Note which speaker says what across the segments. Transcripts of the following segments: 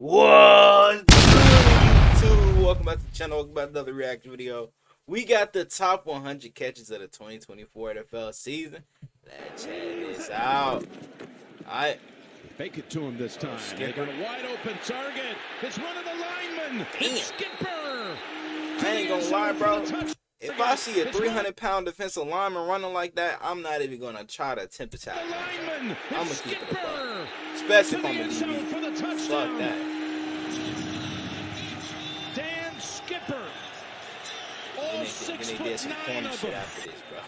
Speaker 1: What's good, YouTube? Welcome back to the channel. Welcome back to another reaction video. We got the top 100 catches of the 2024 NFL season. Let's check this out. Alright.
Speaker 2: Fake it to him this time. They got a wide open target. It's one of the linemen. It's Skipper.
Speaker 1: I ain't gonna lie, bro. If I see a 300-pound defensive lineman running like that, I'm not even gonna try to attempt to tackle him. I'm gonna keep it above. Especially if I'm a DB. Fuck that.
Speaker 2: Dan Skipper.
Speaker 1: And they did some corny shit after this, bro.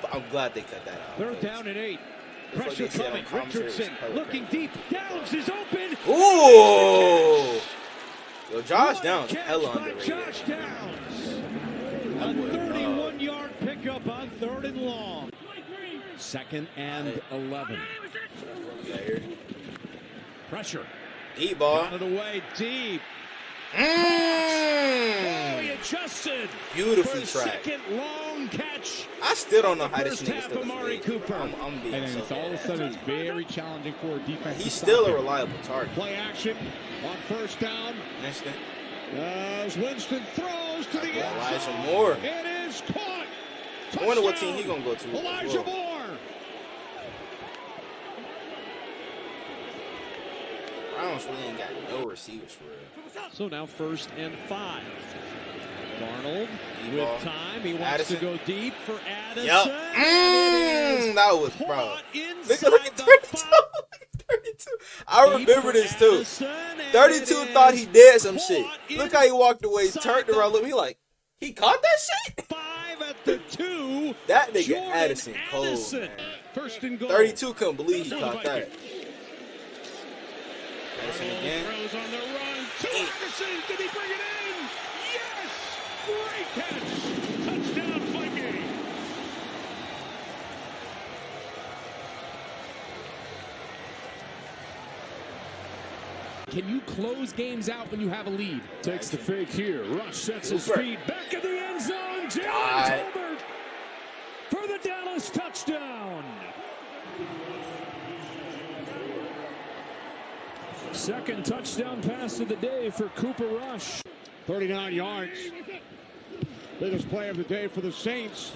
Speaker 1: But I'm glad they cut that out.
Speaker 2: They're down at 8. Pressure coming. Richardson looking deep. Downs is open.
Speaker 1: Ooh! Yo, Josh Downs, hella underrated.
Speaker 2: Josh Downs. A 31-yard pickup on 3rd and long. 2nd and 11. Pressure.
Speaker 1: Deep ball.
Speaker 2: Out of the way, deep. Oh, he adjusted.
Speaker 1: Beautifully tracked.
Speaker 2: Second long catch.
Speaker 1: I still don't know how this nigga still
Speaker 2: Amari Cooper.
Speaker 1: I'm being
Speaker 3: And
Speaker 1: so
Speaker 3: it's all of a sudden it's very challenging for a defense.
Speaker 1: He's still a reliable target.
Speaker 2: Play action on 1st down.
Speaker 1: Winston.
Speaker 2: As Winston throws to the end
Speaker 1: Elijah
Speaker 2: zone.
Speaker 1: Moore.
Speaker 2: It is caught.
Speaker 1: I wonder what team he gonna go to.
Speaker 2: Elijah Moore.
Speaker 1: Browns really ain't got no receivers for real.
Speaker 2: So now 1st and 5. Darnold
Speaker 1: D-ball.
Speaker 2: with time. He wants
Speaker 1: Addison.
Speaker 2: to go deep for Addison.
Speaker 1: Yep. That was, bro. Look at 32. 32. I remember this too. 32 thought he did some shit. Look how he walked away, turned around, look, he caught that shit?
Speaker 2: 5 at the 2.
Speaker 1: That nigga Addison cold, man.
Speaker 2: 1st and goal.
Speaker 1: 32 couldn't believe he caught that. Addison again.
Speaker 2: Throws on the run to Addison. Did he bring it in? Yes! Great catch. Touchdown, Viking.
Speaker 3: Can you close games out when you have a lead?
Speaker 2: Takes the fake here. Rush sets his feet. Back in the end zone. Jalen Tolbert for the Dallas touchdown. 2nd touchdown pass of the day for Cooper Rush. 39 yards. Biggest play of the day for the Saints.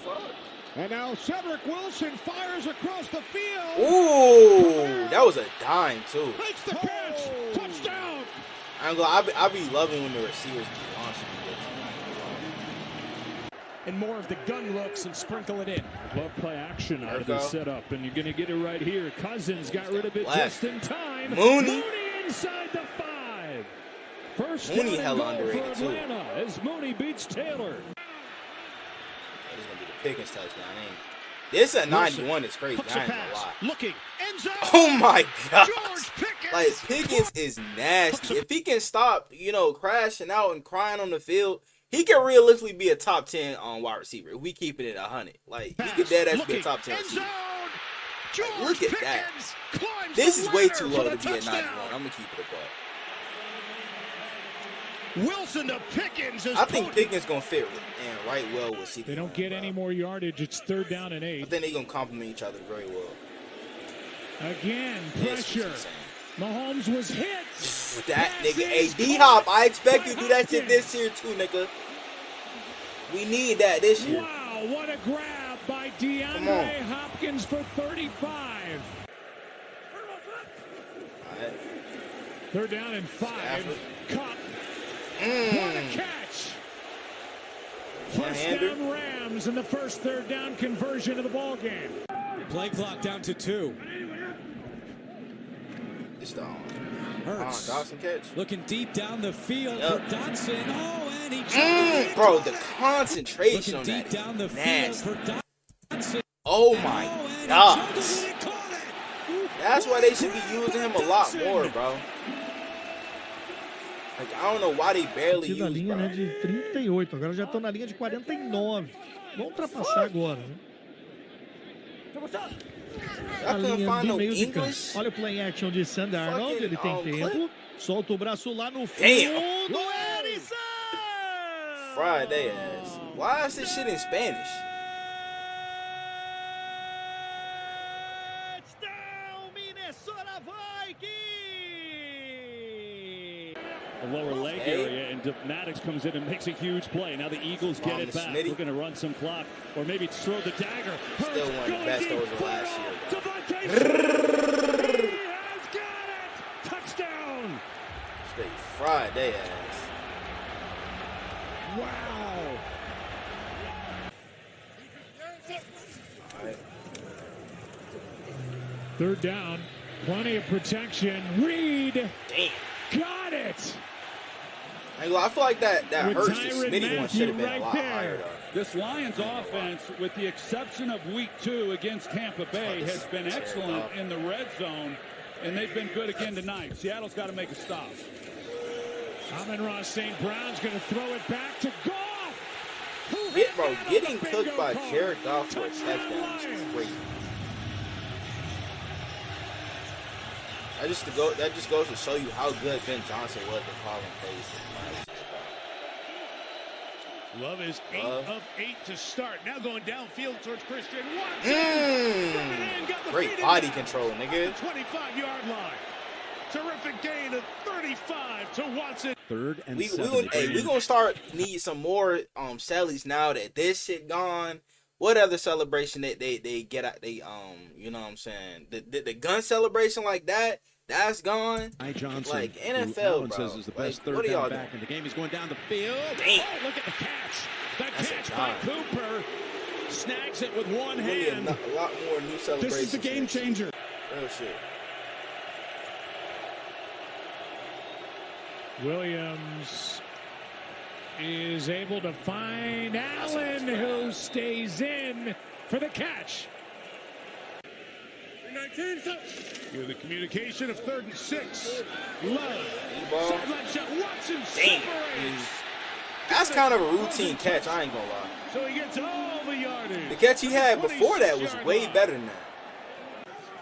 Speaker 2: And now Cedric Wilson fires across the field.
Speaker 1: Ooh, that was a dime too.
Speaker 2: Makes the catch. Touchdown.
Speaker 1: I be loving when the receivers be launching.
Speaker 3: And more of the gun looks and sprinkle it in.
Speaker 2: Love play action out of the setup, and you're going to get it right here. Cousins got rid of it just in time.
Speaker 1: Mooney
Speaker 2: inside the 5. First
Speaker 1: Mooney
Speaker 2: down
Speaker 1: hella
Speaker 2: and goal
Speaker 1: underrated
Speaker 2: for
Speaker 1: too.
Speaker 2: Atlanta as Mooney beats Taylor.
Speaker 1: This is gonna be the Pickens touchdown, ain't it? This at 91 is crazy. I ain't gonna lie.
Speaker 2: Looking. End zone.
Speaker 1: Oh my gosh.
Speaker 2: George Pickens.
Speaker 1: Like, Pickens is nasty. If he can stop, crashing out and crying on the field, he can realistically be a top 10 wide receiver. If we keep it at 100. Like, he could dead ass be a top 10 receiver. Like, look at that. This is way too low to be at 91. I'm gonna keep it above.
Speaker 2: Wilson to Pickens.
Speaker 1: I think Pickens gonna fit in right well with CP.
Speaker 2: They don't get any more yardage. It's 3rd down and 8.
Speaker 1: I think they're gonna complement each other very well.
Speaker 2: Again, pressure. Mahomes was hit.
Speaker 1: That nigga, hey, D-Hop, I expect you to do that shit this year too, nigga. We need that this year.
Speaker 2: Wow, what a grab by DeAndre Hopkins for 35.
Speaker 1: Right.
Speaker 2: 3rd down and 5.
Speaker 1: Stafford.
Speaker 2: Cup. What a catch. First down Rams in the first 3rd down conversion of the ball game.
Speaker 4: Play clock down to 2.
Speaker 1: It's the
Speaker 4: Hurts.
Speaker 1: Dawson catch.
Speaker 4: Looking deep down the field for Dotson. Oh, and he
Speaker 1: bro, the concentration on
Speaker 4: deep
Speaker 1: that
Speaker 4: down the
Speaker 1: is
Speaker 4: field
Speaker 1: nasty.
Speaker 4: for Dotson.
Speaker 1: Oh my gosh. That's why they should be using him a lot more, bro. Like, I don't know why they barely use,
Speaker 5: da linha,
Speaker 1: bro.
Speaker 5: né, de 38, agora já estão na linha de 49. Vão ultrapassar agora, né?
Speaker 1: I
Speaker 5: A
Speaker 1: couldn't
Speaker 5: linha
Speaker 1: find
Speaker 5: do
Speaker 1: no
Speaker 5: meio de campo.
Speaker 1: English.
Speaker 5: Olha o play action de Sandy Arnold, ele tem tempo. Solta o braço lá no fundo. Erisson!
Speaker 1: Fried they ass. Why is this shit in Spanish?
Speaker 5: Touchdown, Minnesota Vikings!
Speaker 2: the lower leg area, and Maddox comes in and makes a huge play. Now the Eagles get it back. We're going to run some clock, or maybe throw the dagger.
Speaker 1: Still one of the best over last year.
Speaker 2: He has got it! Touchdown!
Speaker 1: Straight fried they ass.
Speaker 2: Wow!
Speaker 1: All right.
Speaker 2: Third down, plenty of protection. Reed
Speaker 1: Damn.
Speaker 2: got it.
Speaker 1: I feel like that hurts. The Smitty one should have been a lot higher, though.
Speaker 6: This Lions offense, with the exception of week 2 against Tampa Bay, has been excellent in the red zone, and they've been good again tonight. Seattle's got to make a stop.
Speaker 2: Amon-Ra St. Brown's going to throw it back to Goff.
Speaker 1: Bro, getting cooked by Jared Goff for a touchdown is crazy. That just goes to show you how good Ben Johnson was at calling plays.
Speaker 2: Love is 8 of 8 to start. Now going downfield towards Christian Watson.
Speaker 1: Great body control, nigga.
Speaker 2: 25-yard line. Terrific gain of 35 to Watson.
Speaker 5: Third and
Speaker 1: we gonna start need some more Shelly's now that this shit gone. What other celebration that they get out? They you know what I'm saying? The gun celebration like that's gone.
Speaker 5: Johnson,
Speaker 1: like NFL, bro.
Speaker 5: Says is the best
Speaker 1: like,
Speaker 5: third down back in the game. He's going down the field.
Speaker 1: Damn.
Speaker 2: Oh, look at the catch. The catch by Cooper. Snags it with one hand.
Speaker 1: A lot more new celebrations.
Speaker 2: This is the game changer.
Speaker 1: Real shit.
Speaker 2: Williams is able to find Allen, who stays in for the catch. 19. With the communication of 3rd and 6. Love. Sideline shot. Watson separates.
Speaker 1: That's kind of a routine catch, I ain't gonna lie.
Speaker 2: So he gets all the yardage.
Speaker 1: The catch he had before that was way better than that.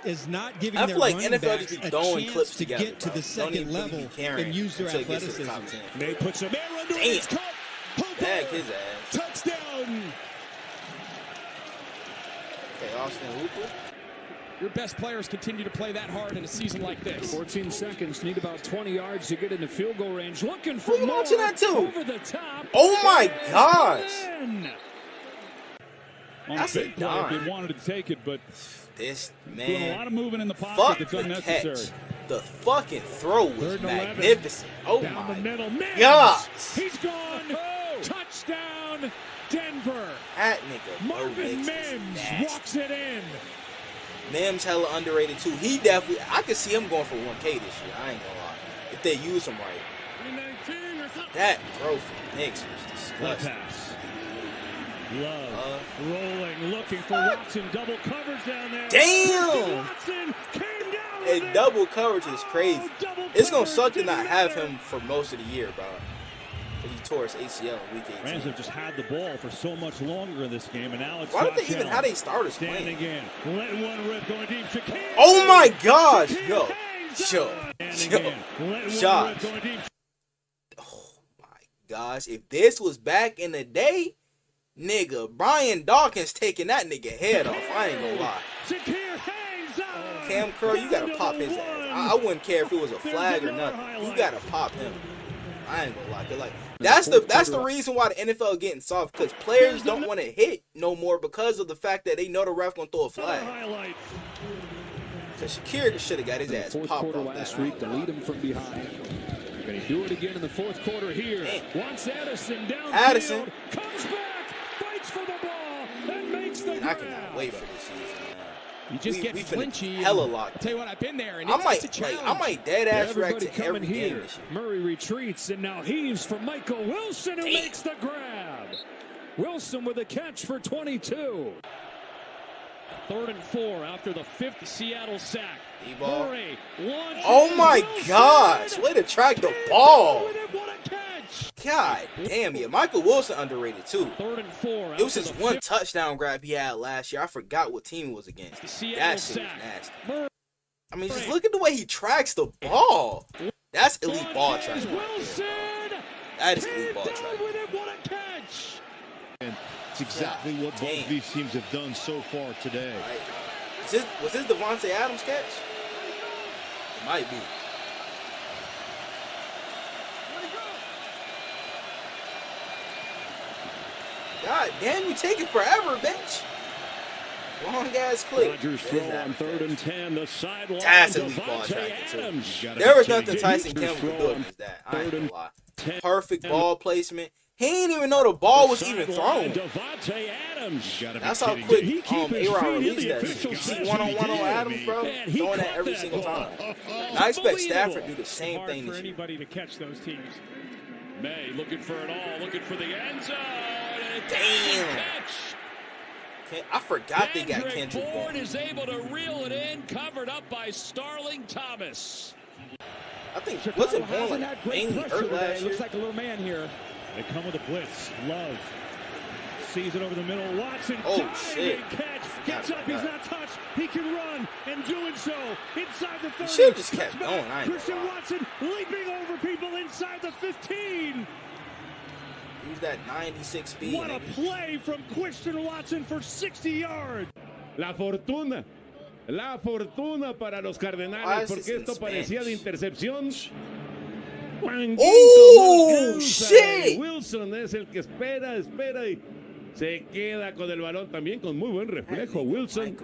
Speaker 4: Is not giving
Speaker 1: I
Speaker 4: their
Speaker 1: feel like
Speaker 4: running
Speaker 1: NFL
Speaker 4: backs
Speaker 1: just be
Speaker 4: a
Speaker 1: throwing
Speaker 4: chance
Speaker 1: clips
Speaker 4: to
Speaker 1: together,
Speaker 4: get to
Speaker 1: bro.
Speaker 4: the second level and use their athleticism.
Speaker 2: May puts him there.
Speaker 1: Damn. Bag his ass.
Speaker 2: Touchdown.
Speaker 1: Okay, Austin Hooper.
Speaker 3: Your best players continue to play that hard in a season like this.
Speaker 2: 14 seconds, need about 20 yards to get into field goal range. Looking for
Speaker 1: more.
Speaker 2: Watching
Speaker 1: that too.
Speaker 2: Over the top.
Speaker 1: Oh my gosh.
Speaker 6: That's a dime. They wanted to take it, but
Speaker 1: this man
Speaker 6: doing a lot of moving in the pocket that's unnecessary.
Speaker 1: Catch. The fucking throw was magnificent. Oh
Speaker 2: down
Speaker 1: my
Speaker 2: the middle.
Speaker 1: God.
Speaker 2: He's gone. Touchdown, Denver.
Speaker 1: That nigga
Speaker 2: Marvin Mims walks it in.
Speaker 1: Mims hella underrated too. He definitely, I could see him going for 1K this year. I ain't gonna lie. If they use him right. That throw from Knicks was disgusting.
Speaker 2: Love rolling, looking for Watson. Double coverage down there.
Speaker 1: Damn!
Speaker 2: Watson came down.
Speaker 1: And double coverage is crazy. It's gonna suck to not have him for most of the year, bro. He tore his ACL in week 18.
Speaker 2: Rams have just had the ball for so much longer in this game, and now it's
Speaker 1: why don't they even have they starters playing?
Speaker 2: Again, letting one rip going deep. Shakir.
Speaker 1: Oh my gosh, yo, Josh. Oh my gosh, if this was back in the day, nigga, Brian Dawkins taking that nigga head off. I ain't gonna lie. Cam Curl, you gotta pop his ass. I wouldn't care if it was a flag or nothing. You gotta pop him. I ain't gonna lie. Like that's the reason why the NFL getting soft, because players don't want to hit no more because of the fact that they know the ref gonna throw a flag. Because Shakir should have got his ass popped off
Speaker 3: last week to lead him from behind. Going to do it again in the 4th quarter here. Once Addison down.
Speaker 2: Addison comes back, fights for the ball, and makes the grab.
Speaker 1: I cannot wait for this season.
Speaker 3: You just get flinchy.
Speaker 1: Hella locked.
Speaker 3: I'll tell you what, I've been there, and
Speaker 1: I
Speaker 3: I
Speaker 1: might dead ass react to every game this year.
Speaker 2: Murray retreats and now heaves for Michael Wilson, who makes the grab. Wilson with a catch for 22. 3rd and 4 after the 5th Seattle sack. Murray launches.
Speaker 1: Oh my gosh! Way to track the ball. God damn, yeah. Michael Wilson underrated too.
Speaker 2: 3rd and 4.
Speaker 1: It was just one touchdown grab he had last year. I forgot what team it was against. That shit was nasty. I mean, just look at the way he tracks the ball. That's elite ball tracking. That is elite ball tracking.
Speaker 5: It's exactly what both these teams have done so far today.
Speaker 1: Right. Was this Devontae Adams catch? It might be. God damn, you taking forever, bitch. Long ass clip.
Speaker 3: Rodgers throw on 3rd and 10. The sideline.
Speaker 1: That's elite ball tracking too. There was nothing Tyson Campbell could do against that. I ain't gonna lie. Perfect ball placement. He didn't even know the ball was even thrown. That's how quick A-Rod released that. You see one-on-one on Adams, bro, throwing that every single time. And I expect Stafford to do the same thing this year.
Speaker 2: Anybody to catch those teams.
Speaker 3: May looking for it all, looking for the end zone.
Speaker 1: Damn. I forgot they got Kendrick
Speaker 3: Bourne is able to reel it in, covered up by Starling Thomas.
Speaker 1: I think wasn't Bourne like mainly hurt last year.
Speaker 2: Looks like a little man here. They come with a blitz. Love sees it over the middle. Watson,
Speaker 1: shit!
Speaker 2: Catch. Gets up. He's not touched. He can run, and doing so inside the 30.
Speaker 1: He should have just kept going.
Speaker 2: Christian Watson leaping over people inside the 15.
Speaker 1: Use that 96 speed.
Speaker 2: What a play from Christian Watson for 60 yards.
Speaker 7: La fortuna para los Cardenales, porque esto parecía de intercepción.
Speaker 1: ¡Oh, shit!
Speaker 7: Wilson es el que espera y se queda con el balón también con muy buen reflejo Wilson.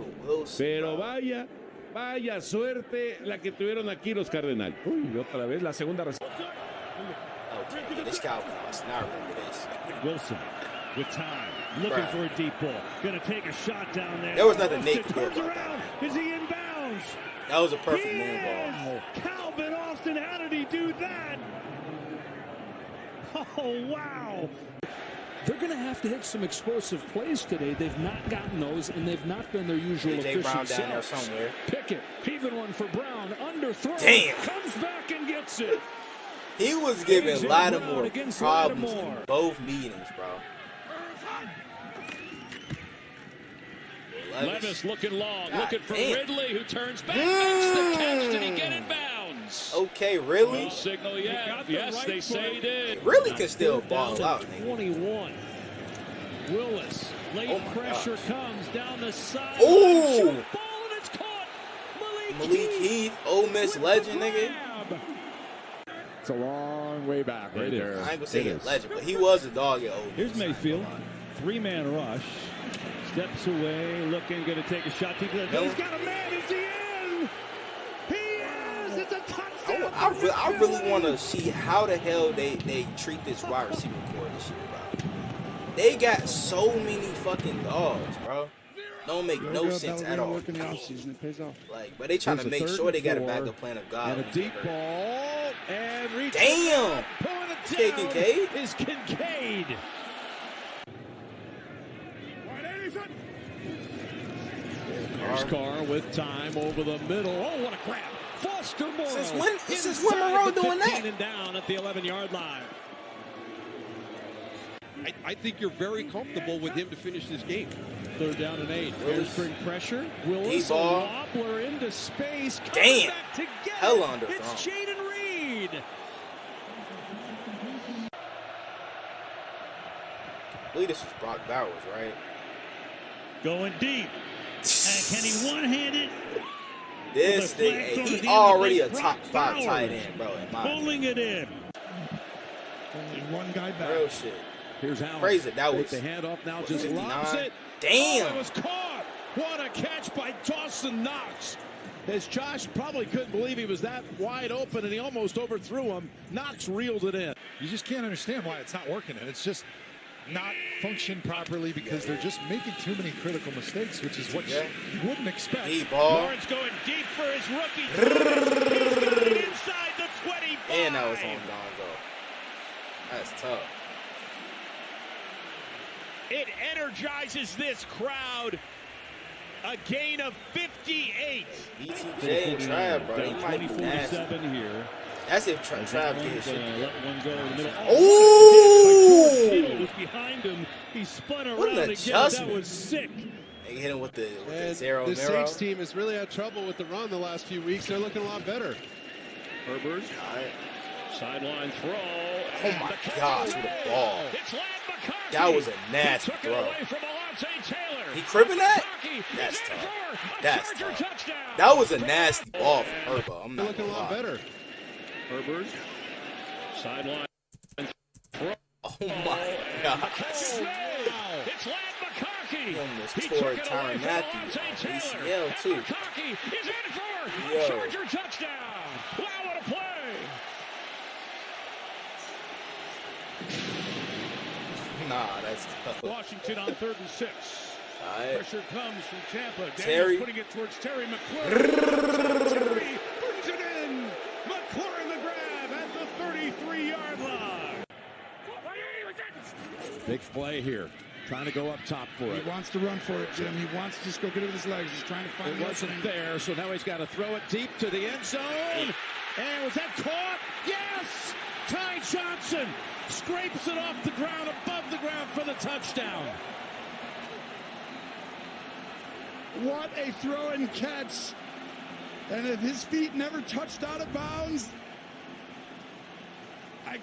Speaker 7: Pero vaya suerte la que tuvieron aquí los Cardenales.
Speaker 3: Uy, otra vez la segunda recepción.
Speaker 2: Wilson with time, looking for a deep ball. Gonna take a shot down there.
Speaker 1: There was nothing Nate could do about that.
Speaker 2: Is he inbounds?
Speaker 1: That was a perfect moon ball.
Speaker 2: Calvin Austin, how did he do that? Oh, wow.
Speaker 3: They're going to have to hit some explosive plays today. They've not gotten those, and they've not been their usual efficient
Speaker 1: Brown down there somewhere.
Speaker 3: Pickett, even one for Brown, underthrow.
Speaker 1: Damn.
Speaker 3: Comes back and gets it.
Speaker 1: He was giving Lattimore problems in both meetings, bro.
Speaker 3: Levis looking long, looking for Ridley, who turns back, makes the catch. Did he get in bounds?
Speaker 1: Okay, really?
Speaker 3: No signal yet. Yes, they say he did.
Speaker 1: Really can still ball out, nigga.
Speaker 2: 21. Willis, late pressure comes down the side.
Speaker 1: Ooh!
Speaker 2: Ball and it's caught.
Speaker 1: Malik Heath, Ole Miss legend, nigga.
Speaker 3: It's a long way back right there.
Speaker 1: I ain't gonna say he's a legend, but he was a dog at Ole Miss.
Speaker 2: Here's Mayfield, 3-man rush. Steps away, looking, going to take a shot. He's got a man. Is he in? He is. It's a touchdown.
Speaker 1: I really want to see how the hell they treat this wide receiver core this year, bro. They got so many fucking dogs, bro. Don't make no sense at all. Like, but they trying to make sure they got a backup plan of God.
Speaker 2: And a deep ball. And
Speaker 1: damn. Kincaid
Speaker 2: is Kincaid. Here's Carr with time over the middle. Oh, what a grab. Foster Moore.
Speaker 1: Since when Monroe doing that?
Speaker 2: And down at the 11-yard line.
Speaker 8: I think you're very comfortable with him to finish this game.
Speaker 2: 3rd down and 8. Spring pressure. Willis, a wobbler into space.
Speaker 1: Damn. Hell under.
Speaker 2: It's Jaden Reed.
Speaker 1: I believe this is Brock Bowers, right?
Speaker 2: Going deep. And can he one-hand it?
Speaker 1: This thing, he already a top 5 tight end, bro.
Speaker 2: Pulling it in. Only one guy back.
Speaker 1: Real shit.
Speaker 2: Here's Allen.
Speaker 1: Crazy. That was
Speaker 2: the handoff now. Just
Speaker 1: 59.
Speaker 2: lobs it.
Speaker 1: Damn.
Speaker 2: Oh, it was caught. What a catch by Dawson Knox. As Josh probably couldn't believe he was that wide open, and he almost overthrew him. Knox reeled it in.
Speaker 9: You just can't understand why it's not working, and it's just not functioning properly because they're just making too many critical mistakes, which is what you wouldn't expect.
Speaker 1: Deep ball.
Speaker 2: Lawrence going deep for his rookie. Inside the 25.
Speaker 1: And that was on Gonzo. That's tough.
Speaker 2: It energizes this crowd. A gain of 58.
Speaker 1: BTJ and Trav, bro. He might be nasty.
Speaker 2: Here.
Speaker 1: That's if Trav did his shit.
Speaker 2: Let one go in the middle.
Speaker 1: Ooh!
Speaker 2: Was behind him. He spun around
Speaker 1: what an
Speaker 2: again.
Speaker 1: adjustment.
Speaker 2: That was sick.
Speaker 1: They hit him with the zero
Speaker 8: the
Speaker 1: mirror.
Speaker 8: Saints team has really had trouble with the run the last few weeks. They're looking a lot better.
Speaker 3: Herbert. Sideline throw.
Speaker 1: Oh my gosh, with a ball. That was a nasty throw. He cribbing that? That's tough. That's tough. That was a nasty ball from Herbert. I'm not
Speaker 8: looking a lot better.
Speaker 3: Herbert. Sideline throw.
Speaker 1: Oh my gosh.
Speaker 2: It's Lad McConkey.
Speaker 1: He almost
Speaker 2: He
Speaker 1: tore
Speaker 2: took it
Speaker 1: Tyrann
Speaker 2: away from
Speaker 1: Matthew
Speaker 2: Lawrence
Speaker 1: on
Speaker 2: Taylor.
Speaker 1: ACL
Speaker 2: And
Speaker 1: too.
Speaker 2: McConkey is in for
Speaker 1: Yo.
Speaker 2: a Charger touchdown. Wow, what a play.
Speaker 1: Nah, that's tough.
Speaker 2: Washington on 3rd and 6.
Speaker 1: Alright.
Speaker 2: Pressure comes from Tampa.
Speaker 1: Terry.
Speaker 2: Daniels putting it towards Terry McLaurin. Terry brings it in. McLaurin the grab at the 33-yard line.
Speaker 10: Big play here. Trying to go up top for it.
Speaker 11: He wants to run for it, Jim. He wants to just go get it with his legs. He's trying to find
Speaker 10: It wasn't there, so now he's got to throw it deep to the end zone. And was that caught? Yes! Ty Johnson scrapes it off the ground, above the ground for the touchdown.
Speaker 11: What a throw and catch. And if his feet never touched out of bounds,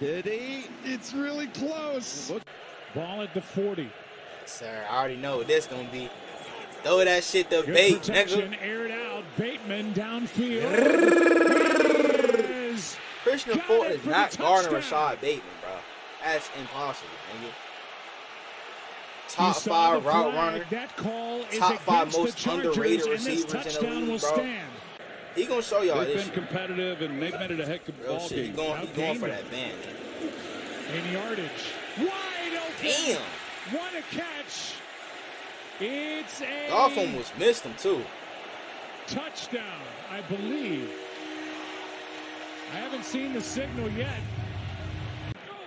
Speaker 10: Did he?
Speaker 11: it's really close.
Speaker 2: Ball at the 40.
Speaker 1: Sir, I already know what this gonna be. Throw that shit to
Speaker 2: Good
Speaker 1: bait,
Speaker 2: protection,
Speaker 1: nigga.
Speaker 2: aired out. Bateman downfield.
Speaker 1: Christian
Speaker 2: Got
Speaker 1: Ford
Speaker 2: it
Speaker 1: is
Speaker 2: for
Speaker 1: not
Speaker 2: the
Speaker 1: guarding
Speaker 2: touchdown.
Speaker 1: Rashad Bateman, bro. That's impossible, nigga.
Speaker 2: You
Speaker 1: Top
Speaker 2: saw
Speaker 1: 5
Speaker 2: the
Speaker 1: route
Speaker 2: flag.
Speaker 1: runner.
Speaker 2: That call is
Speaker 1: Top 5
Speaker 2: against the
Speaker 1: most
Speaker 2: Chargers,
Speaker 1: underrated
Speaker 2: and this
Speaker 1: receivers in the
Speaker 2: touchdown
Speaker 1: league,
Speaker 2: will
Speaker 1: bro.
Speaker 2: stand.
Speaker 1: He gonna show y'all
Speaker 6: They've
Speaker 1: this
Speaker 6: been
Speaker 1: shit.
Speaker 6: competitive, and they've made it a heck of a
Speaker 1: Real
Speaker 6: ball
Speaker 1: shit. He
Speaker 6: game.
Speaker 1: going for that band.
Speaker 2: In yardage. Wide open.
Speaker 1: Damn.
Speaker 2: What a catch. It's a
Speaker 1: Goff almost missed him, too.
Speaker 2: touchdown, I believe. I haven't seen the signal yet.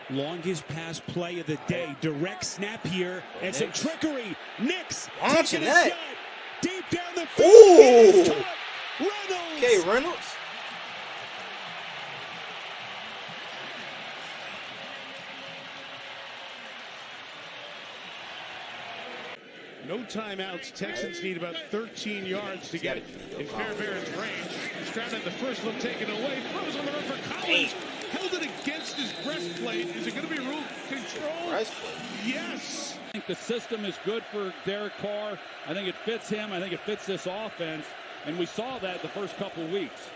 Speaker 4: Longest pass play of the day. Direct snap here. And some trickery. Knicks
Speaker 1: Launching
Speaker 4: taking a
Speaker 1: that.
Speaker 4: shot. Deep down the
Speaker 1: Ooh.
Speaker 4: field. Reynolds.
Speaker 1: Okay, Reynolds.
Speaker 7: No timeouts. Texans need about 13 yards to get in Fairbairn's range. Stroud the first look taken away. Throws on the run for Collins. Held it against his breastplate. Is it going to be ruled control?
Speaker 1: Breastplate.
Speaker 7: Yes.
Speaker 6: I think the system is good for Derek Carr. I think it fits him. I think it fits this offense. And we saw that the first couple of weeks.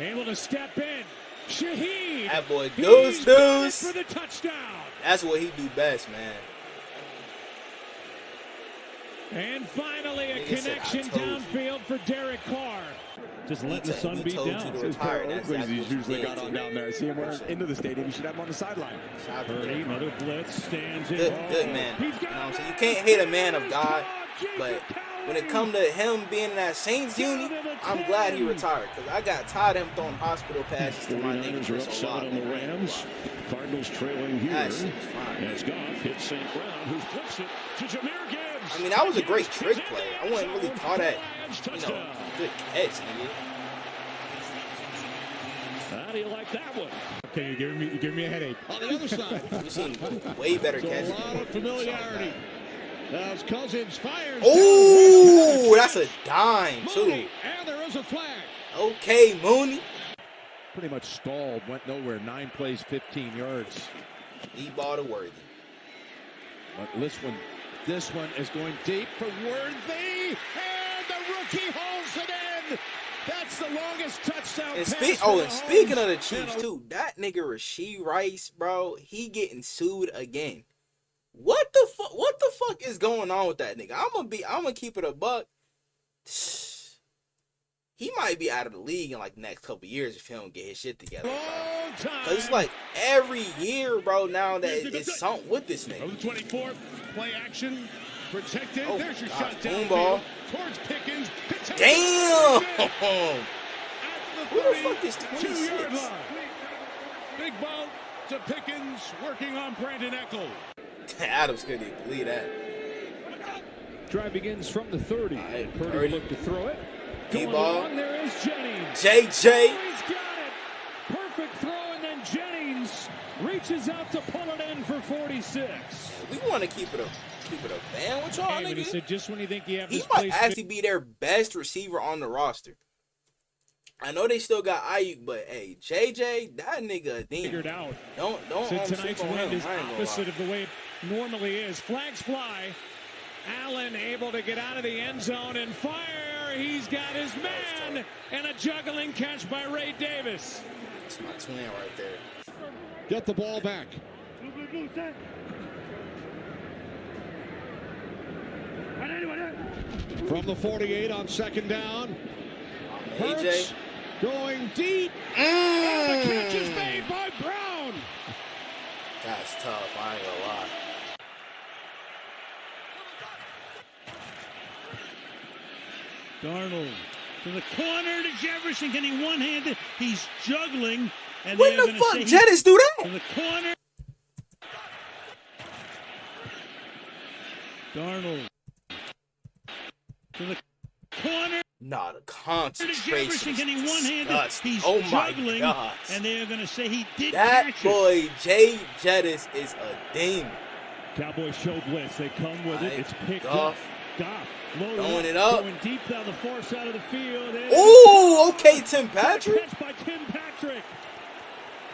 Speaker 2: Able to step in. Shaheed.
Speaker 1: That boy
Speaker 2: He's got it
Speaker 1: deuce.
Speaker 2: for the touchdown.
Speaker 1: That's what he do best, man.
Speaker 2: And finally a
Speaker 1: Nigga said,
Speaker 2: connection
Speaker 1: "I told you."
Speaker 2: downfield for Derek Carr.
Speaker 3: Just letting the sun
Speaker 1: We
Speaker 3: beat
Speaker 1: told
Speaker 3: down.
Speaker 1: you to
Speaker 3: His
Speaker 1: retire.
Speaker 3: pair
Speaker 1: That's
Speaker 3: of Oakleys
Speaker 1: exactly
Speaker 3: he's
Speaker 1: what you
Speaker 3: usually
Speaker 1: did,
Speaker 3: got on
Speaker 1: too.
Speaker 3: down there. See him wearing into the stadium. You should have him on the sideline.
Speaker 1: Shout out to
Speaker 2: Purdy,
Speaker 1: Derek.
Speaker 2: another blitz, stands in.
Speaker 1: Good man. You know what I'm saying? You can't hate a man of God, but when it comes to him being in that Saints uni, I'm glad he retired because I got tired of him throwing hospital passes to my nigga
Speaker 2: 49ers are
Speaker 1: Chris
Speaker 2: up 7 on the Rams. Cardinals trailing here.
Speaker 1: That shit was fine.
Speaker 2: As Goff hits St. Brown, who flips it to Jahmyr Gibbs.
Speaker 1: I mean, that was a great trick play. I wouldn't really call that,
Speaker 2: Touchdown.
Speaker 1: good catch, nigga.
Speaker 2: How do you like that one?
Speaker 11: Okay, you're giving me a headache.
Speaker 2: On the other side.
Speaker 1: We've seen way better
Speaker 2: So a
Speaker 1: catches.
Speaker 2: lot of familiarity. As Cousins fires.
Speaker 1: Ooh, that's a dime, too.
Speaker 2: Mooney, and there is a flag.
Speaker 1: Okay, Mooney.
Speaker 10: Pretty much stalled. Went nowhere. 9 plays, 15 yards.
Speaker 1: Lead ball to Worthy.
Speaker 10: But this one is going deep for Worthy. And the rookie holds it in. That's the longest touchdown
Speaker 1: And
Speaker 10: pass.
Speaker 1: speaking of the Chiefs too, that nigga Rashee Rice, bro, he getting sued again. What the fuck is going on with that nigga? I'm gonna keep it a buck. He might be out of the league in like the next couple years if he don't get his shit together. Cause it's like every year, bro, now that it's something with this nigga.
Speaker 2: Over the 24th, play action, protected.
Speaker 1: Oh,
Speaker 2: There's your
Speaker 1: God,
Speaker 2: shot
Speaker 1: boom
Speaker 2: down
Speaker 1: ball.
Speaker 2: towards Pickens.
Speaker 1: Damn! Who the
Speaker 2: Who
Speaker 1: fuck is 26?
Speaker 2: 2-yard line. Big ball to Pickens, working on Brandon Eckel.
Speaker 1: Adams couldn't even believe that.
Speaker 3: Drive begins from the 30.
Speaker 1: Right,
Speaker 3: Purdy
Speaker 1: Purdy.
Speaker 3: look to throw it.
Speaker 1: Deep
Speaker 3: Going
Speaker 1: ball.
Speaker 3: along, there is Jennings.
Speaker 1: JJ.
Speaker 2: Oh, he's got it. Perfect throw, and then Jennings reaches out to pull it in for 46.
Speaker 1: We want to keep it a band with y'all,
Speaker 2: Hey, but he
Speaker 1: nigga.
Speaker 2: said just when you think you have
Speaker 1: He
Speaker 2: this
Speaker 1: might
Speaker 2: place
Speaker 1: actually be their best receiver on the roster. I know they still got Ayuk, but hey, JJ, that nigga a demon.
Speaker 2: figured out.
Speaker 1: Don't
Speaker 2: So
Speaker 1: sleep
Speaker 2: tonight's
Speaker 1: on
Speaker 2: wind
Speaker 1: him.
Speaker 2: is
Speaker 1: I ain't gonna
Speaker 2: opposite
Speaker 1: lie.
Speaker 2: of the way it normally is. Flags fly. Allen able to get out of the end zone and fire. He's got his man. And a juggling catch by Ray Davis.
Speaker 1: It's my twin right there.
Speaker 2: Get the ball back. From the 48 on second down.
Speaker 1: AJ.
Speaker 2: Hurts going deep. And the catch is made by Brown.
Speaker 1: That's tough. I ain't gonna lie.
Speaker 4: Darnold to the corner to Jefferson. Can he one-handed? He's juggling. And
Speaker 1: When the fuck Jettis do that?
Speaker 4: To the corner. Darnold to the corner.
Speaker 1: Nah, the concentration.
Speaker 4: Can he one-handed? He's
Speaker 1: oh my
Speaker 4: juggling,
Speaker 1: God.
Speaker 4: and they're going to say he did
Speaker 1: That
Speaker 4: catch
Speaker 1: boy, Jay Jettis, is a demon.
Speaker 3: Cowboys show blitz. They come with it. It's picked
Speaker 1: Goff.
Speaker 3: up. Goff
Speaker 1: Throwing it up.
Speaker 3: Going deep down the far side of the field.
Speaker 1: Ooh, okay, Tim Patrick.
Speaker 3: Catch by Tim Patrick.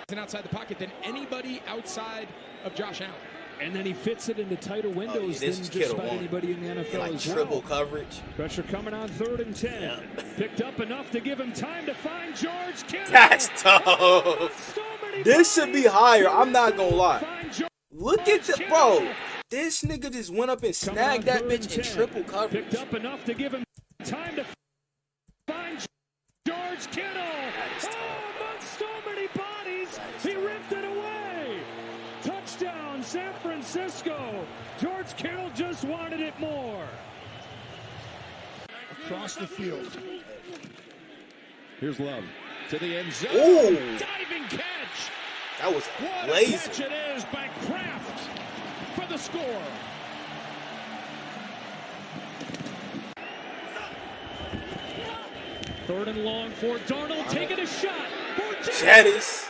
Speaker 12: And outside the pocket than anybody outside of Josh Allen.
Speaker 3: And then he fits it into tighter windows than just about anybody in the NFL
Speaker 1: like
Speaker 3: as well.
Speaker 1: triple coverage.
Speaker 3: Pressure coming on 3rd and 10. Yeah. Picked up enough to give him time to find George Kittle.
Speaker 1: That's tough. This should be higher. I'm not gonna lie. Look at the bro. This nigga just went up and snagged that bitch in triple coverage.
Speaker 3: Picked up enough to give him time to find George Kittle. Amongst so many bodies, he ripped it away. Touchdown, San Francisco. George Kittle just wanted it more.
Speaker 2: Across the field. Here's Love to the end zone.
Speaker 1: Ooh.
Speaker 2: Diving catch.
Speaker 1: That was
Speaker 2: What
Speaker 1: a
Speaker 2: a
Speaker 1: laser.
Speaker 2: catch it is by Kraft for the score.
Speaker 3: Third and long for Darnold, taking a shot for
Speaker 1: Jettis.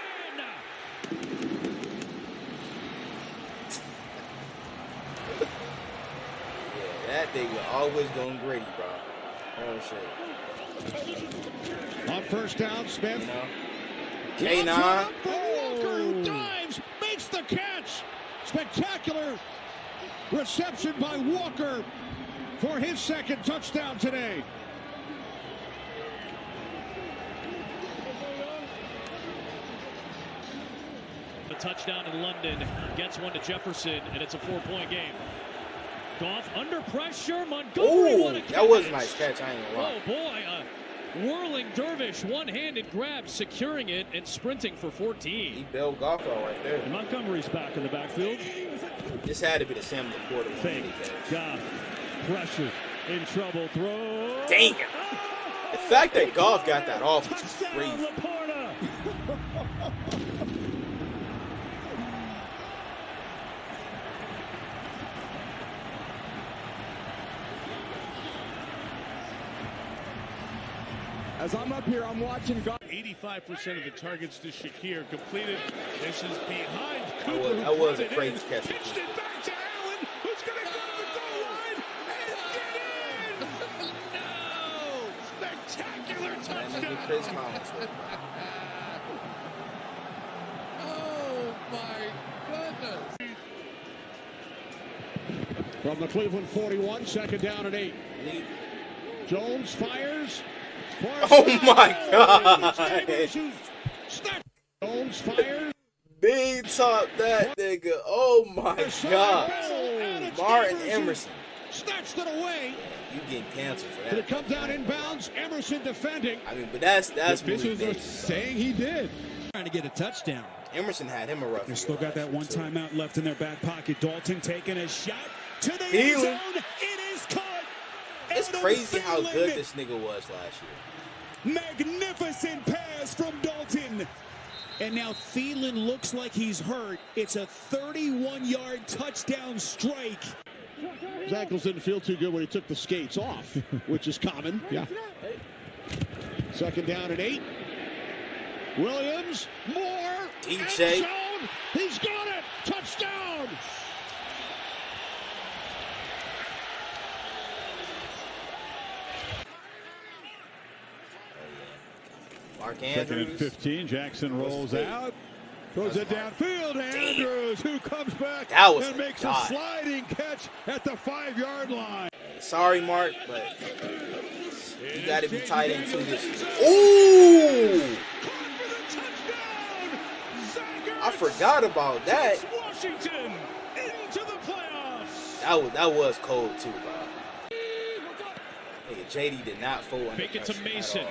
Speaker 1: Yeah, that nigga always going Grady, bro. Oh shit.
Speaker 2: On first down, Smith.
Speaker 1: K9.
Speaker 2: Walker dives, makes the catch. Spectacular reception by Walker for his second touchdown today.
Speaker 13: A touchdown in London, gets one to Jefferson, and it's a 4-point game. Goff under pressure, Montgomery.
Speaker 1: Ooh, that was a nice catch, I ain't gonna lie.
Speaker 13: Oh boy, whirling dervish, one-handed grab, securing it and sprinting for 14.
Speaker 1: He bailed Goff out right there.
Speaker 3: And Montgomery's back in the backfield.
Speaker 1: This had to be the Sam Laporta
Speaker 3: fake. Goff, pressure, in trouble, throw.
Speaker 1: Dang it. The fact that Goff got that off was crazy.
Speaker 11: As I'm up here, I'm watching Goff.
Speaker 7: 85% of the targets to Shakir completed. This is behind Cooper.
Speaker 1: That was a crazy catch.
Speaker 7: Pitched it back to Allen, who's going to go to the goal line and get in. No! Spectacular touchdown.
Speaker 8: Oh my goodness.
Speaker 2: From the Cleveland 41, second down and 8. Jones fires.
Speaker 1: Oh my God!
Speaker 2: Jones fires.
Speaker 1: Big top that nigga. Oh my God! Martin Emerson.
Speaker 2: Snatched it away.
Speaker 1: You getting canceled for
Speaker 2: Did
Speaker 1: that?
Speaker 2: it come down inbounds? Emerson defending.
Speaker 1: I mean, but that's
Speaker 2: Officials
Speaker 1: really
Speaker 2: are
Speaker 1: big.
Speaker 2: saying he did.
Speaker 4: Trying to get a touchdown.
Speaker 1: Emerson had him a rough.
Speaker 4: They still got that one timeout left in their back pocket. Dalton taking a shot to the end
Speaker 1: Thielen.
Speaker 4: zone. It is caught.
Speaker 1: It's
Speaker 4: Adam
Speaker 1: crazy how
Speaker 4: Thielen.
Speaker 1: good this nigga was last year.
Speaker 4: Magnificent pass from Dalton. And now Thielen looks like he's hurt. It's a 31-yard touchdown strike.
Speaker 2: His ankles didn't feel too good when he took the skates off, which is common. Yeah. Second down and 8. Williams, more.
Speaker 1: DJ.
Speaker 2: He's got it. Touchdown.
Speaker 1: Mark
Speaker 2: Second and
Speaker 1: Andrews.
Speaker 2: 15. Jackson rolls out. Throws it downfield. Andrews, who comes back
Speaker 1: That was
Speaker 2: and
Speaker 1: a
Speaker 2: makes
Speaker 1: dot.
Speaker 2: a sliding catch at the 5-yard line.
Speaker 1: Sorry, Mark, but you got to be tight end too this year. Ooh! I forgot about that.
Speaker 7: Washington into the playoffs.
Speaker 1: That was cold too, bro. Hey, JD did not fold.
Speaker 13: Fake it to Mason.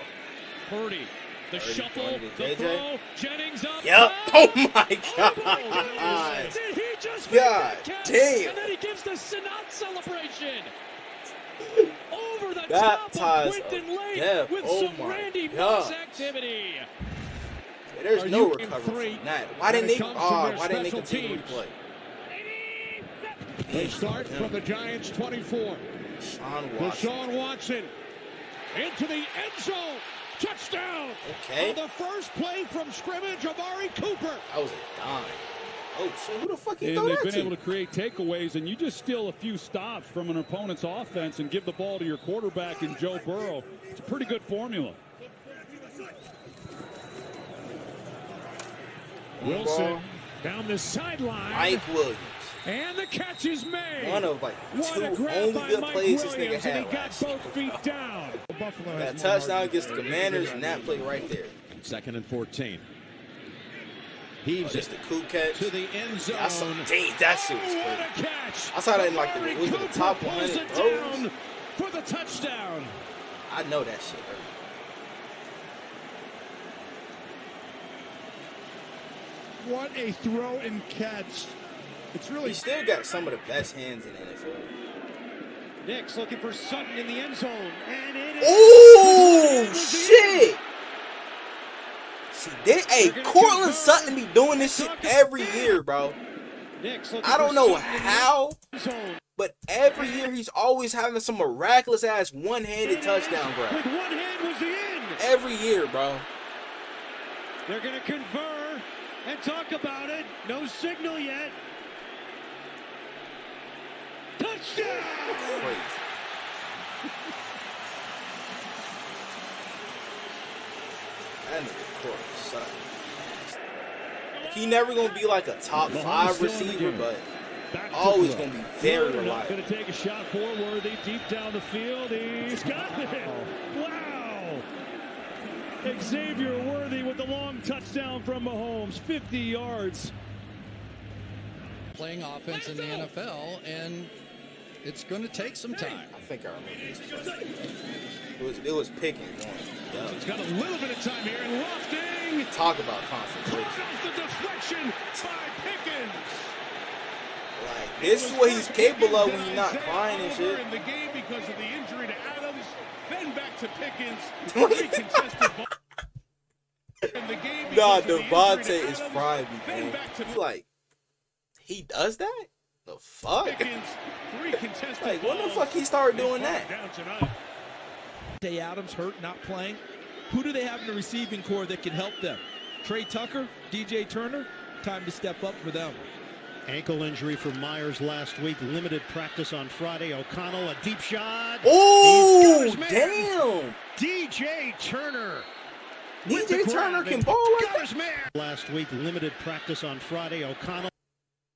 Speaker 13: Purdy. The shuffle, the
Speaker 1: JJ.
Speaker 13: throw, Jennings up.
Speaker 1: Yep. Oh my God.
Speaker 13: Did he just
Speaker 1: God damn.
Speaker 13: And then he gives the Sinat celebration. Over the
Speaker 1: That
Speaker 13: top of Quinton Lake with some Randy Moss activity.
Speaker 1: Yeah, there's no recovery from that. Why didn't they continue to play?
Speaker 2: They start from the Giants 24. Deshaun Watson into the end zone. Touchdown.
Speaker 1: Okay.
Speaker 2: On the first play from scrimmage, Amari Cooper.
Speaker 1: That was a dime. Oh, shit, who the fuck you
Speaker 6: And
Speaker 1: throw
Speaker 6: they've
Speaker 1: that
Speaker 6: been
Speaker 1: to?
Speaker 6: able to create takeaways, and you just steal a few stops from an opponent's offense and give the ball to your quarterback in Joe Burrow. It's a pretty good formula.
Speaker 2: Wilson down the sideline.
Speaker 1: Mike Williams.
Speaker 2: And the catch is made.
Speaker 1: One of like two only good plays this nigga had last year.
Speaker 2: Both feet down.
Speaker 1: That touchdown against the Commanders and that play right there.
Speaker 10: 2nd and 14.
Speaker 1: Heaves just the coup catch
Speaker 10: to the end zone.
Speaker 1: Dang, that shit was crazy. I saw that in like it was in the top 100 throws
Speaker 10: for the touchdown.
Speaker 1: I know that shit hurt.
Speaker 11: What a throw and catch. It's really.
Speaker 1: He still got some of the best hands in the NFL.
Speaker 10: Nick's looking for Sutton in the end zone. And it is.
Speaker 1: Oh, shit. See, hey, Cortland Sutton be doing this shit every year, bro. I don't know how, but every year he's always having some miraculous ass one-handed touchdown grab.
Speaker 10: With one hand was the end.
Speaker 1: Every year, bro.
Speaker 10: They're going to confer and talk about it. No signal yet. Touchdown!
Speaker 1: Crazy. That nigga Cortland Sutton. He never gonna be like a top 5 receiver, but always gonna be very reliable.
Speaker 13: Going to take a shot for Worthy deep down the field. He's got it. Wow. Xavier Worthy with the long touchdown from Mahomes, 50 yards.
Speaker 14: Playing offense in the NFL, and it's going to take some time.
Speaker 1: I think I remember this. It was Pickens one. Yeah.
Speaker 2: He's got a little bit of time here, and lofting.
Speaker 1: Talk about concentration.
Speaker 2: Off the deflection by Pickens.
Speaker 1: Like, this is what he's capable of when he's not crying and shit.
Speaker 7: In the game because of the injury to Adams, then back to Pickens. 3 contested balls.
Speaker 1: Nah, Devontae is frying me, man. He like, he does that? The fuck?
Speaker 7: Pickens, 3 contested
Speaker 1: like, when the fuck he started doing that?
Speaker 10: Adams hurt, not playing. Who do they have in the receiving core that can help them? Trey Tucker, DJ Turner, time to step up for them.
Speaker 5: Ankle injury for Myers last week. Limited practice on Friday. O'Connell, a deep shot.
Speaker 1: Oh, damn.
Speaker 5: DJ Turner.
Speaker 1: DJ Turner can ball like that?
Speaker 5: Last week, limited practice on Friday. O'Connell.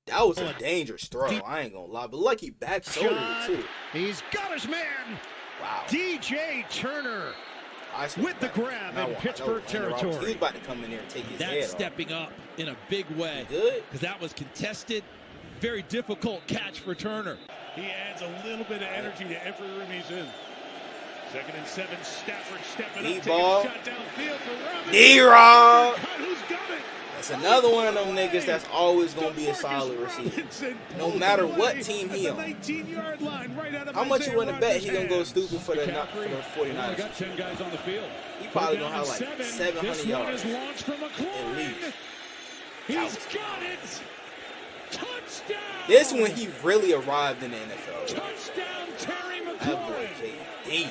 Speaker 1: That was a dangerous throw. I ain't gonna lie. But look, he back shouldered it too.
Speaker 5: He's got his man.
Speaker 1: Wow.
Speaker 5: DJ Turner. With the grab in Pittsburgh territory.
Speaker 1: He was about to come in there and take his head off.
Speaker 10: That's stepping up in a big way.
Speaker 1: Good.
Speaker 10: Because that was contested. Very difficult catch for Turner.
Speaker 7: He adds a little bit of energy to every room he's in. 2nd and 7, Stafford stepping up,
Speaker 1: ball.
Speaker 7: taking a shot downfield for Robinson.
Speaker 1: D-Rob.
Speaker 7: Who's got it?
Speaker 1: That's another one of them niggas that's always gonna be a solid receiver. No matter what team he on. How much you want to bet he gonna go stupid for the 49ers?
Speaker 6: Got 10 guys on the field.
Speaker 1: He probably gonna have like 700 yards at least.
Speaker 13: He's got it. Touchdown.
Speaker 1: This one he really arrived in the NFL.
Speaker 13: Touchdown, Terry
Speaker 1: That boy
Speaker 13: McLaurin.
Speaker 1: JD.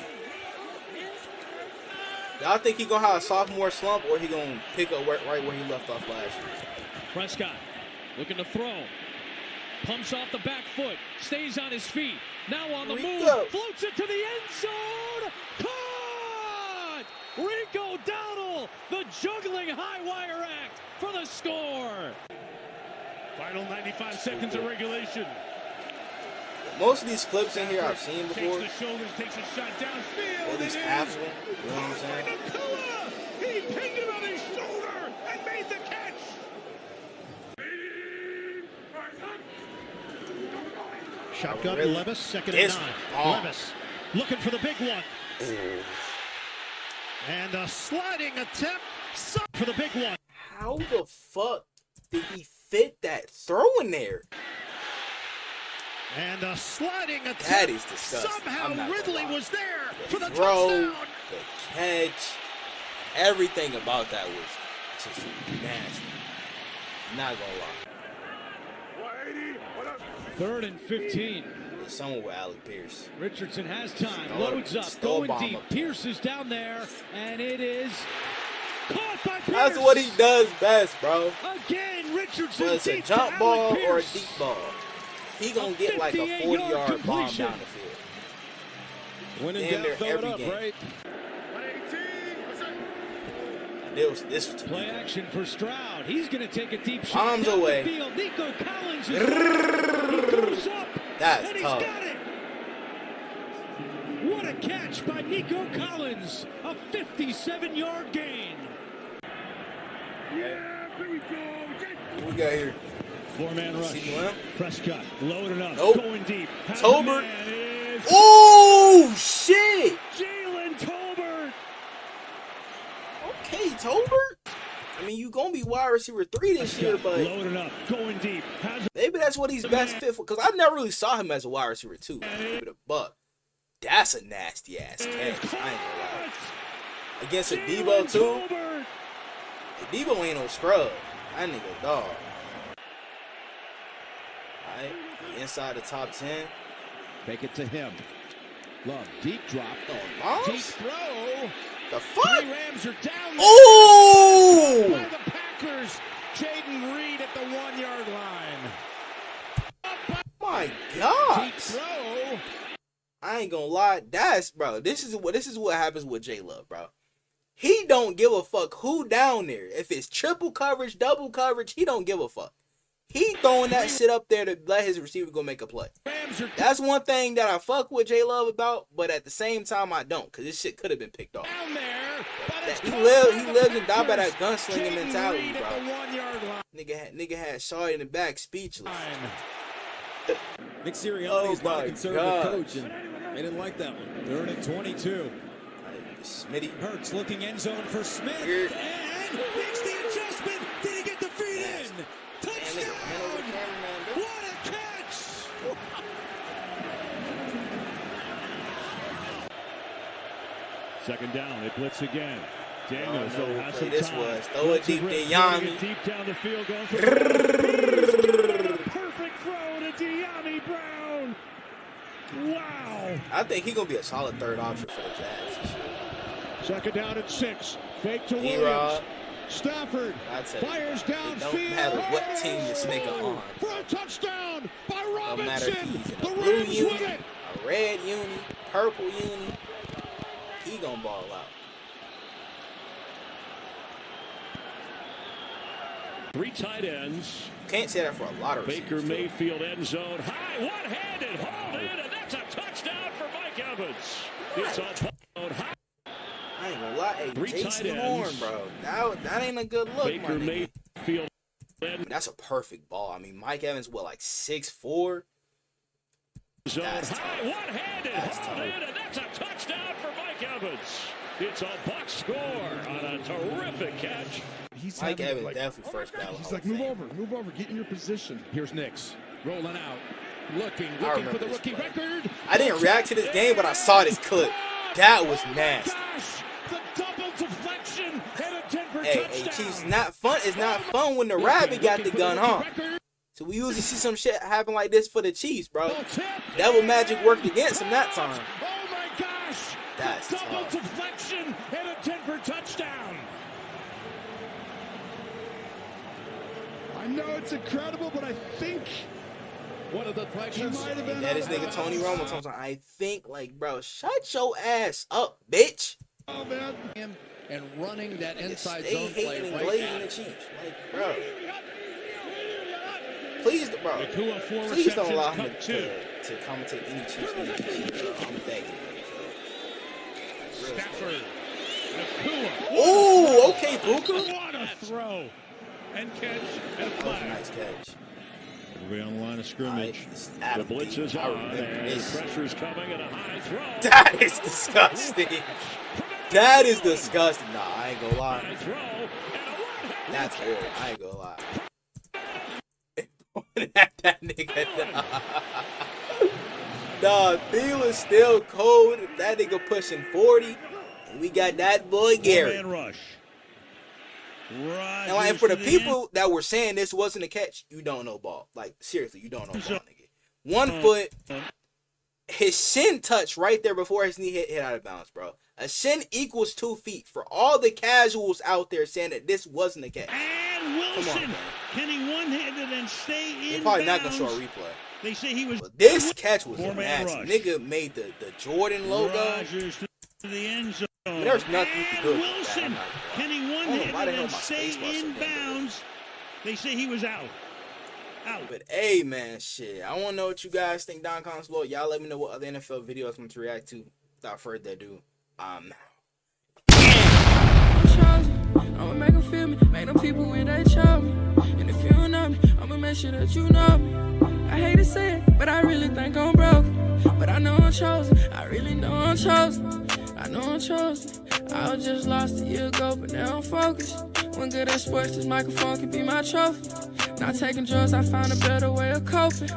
Speaker 1: Y'all think he gonna have a sophomore slump, or he gonna pick up right where he left off last year?
Speaker 13: Prescott looking to throw. Pumps off the back foot. Stays on his feet. Now on the move. Floats it to the end zone. Caught! Rico Dowdle, the juggling high wire act for the score.
Speaker 7: Final 95 seconds of regulation.
Speaker 1: Most of these clips in here I've seen before.
Speaker 7: Takes the shoulders, takes a shot downfield.
Speaker 1: Or at least half of them. You know what I'm saying?
Speaker 7: He pinned him on his shoulder and made the catch.
Speaker 5: Shotgun, Levis, 2nd and 9. Levis looking for the big one. And a sliding attempt for the big one.
Speaker 1: How the fuck did he fit that throw in there?
Speaker 5: And a sliding attempt.
Speaker 1: That is disgusting.
Speaker 5: Somehow Ridley was there for the
Speaker 1: throw,
Speaker 5: touchdown.
Speaker 1: the catch, everything about that was just nasty. Not gonna lie.
Speaker 13: 3rd and 15.
Speaker 1: Someone with Alec Pierce.
Speaker 13: Richardson has time, loads up, going deep. Pierce is down there, and it is caught by Pierce.
Speaker 1: That's what he does best, bro.
Speaker 13: Again, Richardson.
Speaker 1: Whether it's a jump ball or a deep ball, he gonna get like a 40-yard bomb down the field.
Speaker 10: When in doubt, throw it up, right?
Speaker 1: This was
Speaker 13: play action for Stroud. He's going to take a deep shot.
Speaker 1: Bombs away.
Speaker 13: Nico Collins is he goes up.
Speaker 1: That's
Speaker 13: and
Speaker 1: tough.
Speaker 13: He's got it. What a catch by Nico Collins. A 57-yard gain.
Speaker 2: Yeah, here we go.
Speaker 1: What we got here?
Speaker 2: 4-man rush. Prescott loaded up.
Speaker 1: Nope.
Speaker 2: Going deep.
Speaker 1: Tolbert. Oh, shit.
Speaker 2: Jalen Tolbert.
Speaker 1: Okay, Tolbert. I mean, you gonna be wide receiver 3 this year, but
Speaker 2: loaded up, going deep.
Speaker 1: Maybe that's what he's best fit for. Because I never really saw him as a wide receiver 2. Keep it a buck. That's a nasty ass catch. I ain't gonna lie. Against a Debo too. Debo ain't no scrub. That nigga dog. Alright, inside the top 10.
Speaker 10: Take it to him. Love, deep drop.
Speaker 1: Deep
Speaker 10: throw.
Speaker 1: The fuck?
Speaker 10: The Rams are down.
Speaker 1: Oh!
Speaker 10: By the Packers. Jaden Reed at the 1-yard line.
Speaker 1: My God.
Speaker 10: Deep throw.
Speaker 1: I ain't gonna lie. Bro. This is what happens with J Love, bro. He don't give a fuck who down there. If it's triple coverage, double coverage, he don't give a fuck. He throwing that shit up there to let his receiver go make a play. That's one thing that I fuck with J Love about, but at the same time I don't, because this shit could have been picked off. He lives and died by that gunslinging mentality, bro. Nigga had Shawty in the back speechless.
Speaker 15: Nick Sirianni's not a conservative coach, and they didn't like that one. 3rd and 22.
Speaker 1: Smitty.
Speaker 15: Hurts looking end zone for Smith.
Speaker 1: Here.
Speaker 15: And makes the adjustment. Did he get the feet in? Touchdown! What a catch!
Speaker 2: Second down, they blitz again. Daniels has some
Speaker 1: this
Speaker 2: time.
Speaker 1: was. Throw it deep to Yami.
Speaker 2: Deep down the field, going for perfect throw to De'Ami Brown. Wow.
Speaker 1: I think he's gonna be a solid 3rd option for the Jags this year.
Speaker 2: Second down and 6. Fake to
Speaker 1: D-Rod.
Speaker 2: Williams. Stafford fires downfield.
Speaker 1: It don't matter what team this nigga on.
Speaker 2: For a touchdown by
Speaker 1: No matter if
Speaker 2: Robinson.
Speaker 1: he's in
Speaker 2: The
Speaker 1: a blue
Speaker 2: Rams win
Speaker 1: uni,
Speaker 2: it.
Speaker 1: a red uni, purple uni, he gonna ball out.
Speaker 2: 3 tight ends.
Speaker 1: Can't say that for a lot of
Speaker 2: Baker
Speaker 1: receivers.
Speaker 2: Mayfield end zone. High, one-handed, hauled in, and that's a touchdown for Mike Evans. It's all high.
Speaker 1: I ain't gonna lie, hey,
Speaker 2: 3 tight
Speaker 1: Jason
Speaker 2: ends.
Speaker 1: Horn, bro. That ain't a good look,
Speaker 2: Baker
Speaker 1: my nigga.
Speaker 2: Mayfield.
Speaker 1: I mean, that's a perfect ball. I mean, Mike Evans, what, like 6'4"?
Speaker 2: Zone
Speaker 1: That's
Speaker 2: high,
Speaker 1: tough.
Speaker 2: one-handed, hauled in, and that's a touchdown for Mike Evans. It's a Bucs score on a terrific catch.
Speaker 1: Mike Evans definitely first ballot.
Speaker 11: He's like, move over, get in your position.
Speaker 10: Here's Nix rolling out, looking
Speaker 1: remember
Speaker 10: for the
Speaker 1: this
Speaker 10: rookie
Speaker 1: play.
Speaker 10: record.
Speaker 1: I didn't react to this game, but I saw this clip. That was nasty.
Speaker 2: The double deflection and a Denver
Speaker 1: Hey, Chiefs, not fun. It's not fun when the rabbit got the gun on. So we usually see some shit happen like this for the Chiefs, bro. Devil magic worked against him that time.
Speaker 2: Oh my gosh!
Speaker 1: That's
Speaker 2: double
Speaker 1: tough.
Speaker 2: deflection and a Denver touchdown.
Speaker 11: I know it's incredible, but I think
Speaker 10: one of the
Speaker 11: he
Speaker 10: deflections.
Speaker 11: might have been.
Speaker 1: That is nigga Tony Romo talking. I think, like, bro, shut your ass up, bitch.
Speaker 11: Oh man.
Speaker 10: And running that inside
Speaker 1: Stay
Speaker 10: zone play
Speaker 1: hating and
Speaker 10: right
Speaker 1: glazing
Speaker 10: now.
Speaker 1: the Chiefs, like, bro. Please, bro.
Speaker 2: Nakua, 4
Speaker 1: Please don't allow him
Speaker 2: receptions,
Speaker 1: to commentate any Chiefs game. I'm begging.
Speaker 2: Stafford. Nakua.
Speaker 1: Oh, okay, Booker.
Speaker 2: What a throw. And catch and a
Speaker 1: That was a
Speaker 2: flag.
Speaker 1: nice catch.
Speaker 2: Nobody on the line of scrimmage.
Speaker 1: The
Speaker 2: blitz is on, and the pressure's coming, and a high throw.
Speaker 1: That is disgusting. That is disgusting. Nah, I ain't gonna lie. That's horrible. I ain't gonna lie. That nigga, nah, Thielen's still cold. That nigga pushing 40. And we got that boy Gary. And like, for the people that were saying this wasn't a catch, you don't know ball. Like, seriously, you don't know ball, nigga. 1 foot, his shin touched right there before his knee hit out of bounds, bro. A shin equals 2 feet. For all the casuals out there saying that this wasn't a catch.
Speaker 10: And Wilson, can he one-handed and stay in?
Speaker 1: They're probably not gonna show a replay.
Speaker 10: They say he was.
Speaker 1: But this catch was nasty. Nigga made the Jordan logo.
Speaker 10: Rogers to the end zone.
Speaker 1: I mean, there's nothing you can do.
Speaker 10: Wilson, can he one-handed and stay in bounds? They say he was out.
Speaker 1: But hey, man, shit. I want to know what you guys think down in the comments below. Y'all let me know what other NFL videos I'm to react to. Without further ado, I'm out.
Speaker 16: I'ma make them feel me, make them people when they show me. And if you don't know me, I'ma make sure that you know me. I hate to say it, but I really think I'm broke. But I know I'm chosen, I really know I'm chosen. I know I'm chosen. I was just lost a year ago, but now I'm focused. When good at sports, this microphone can be my trophy. Not taking drugs, I found a better way of coping.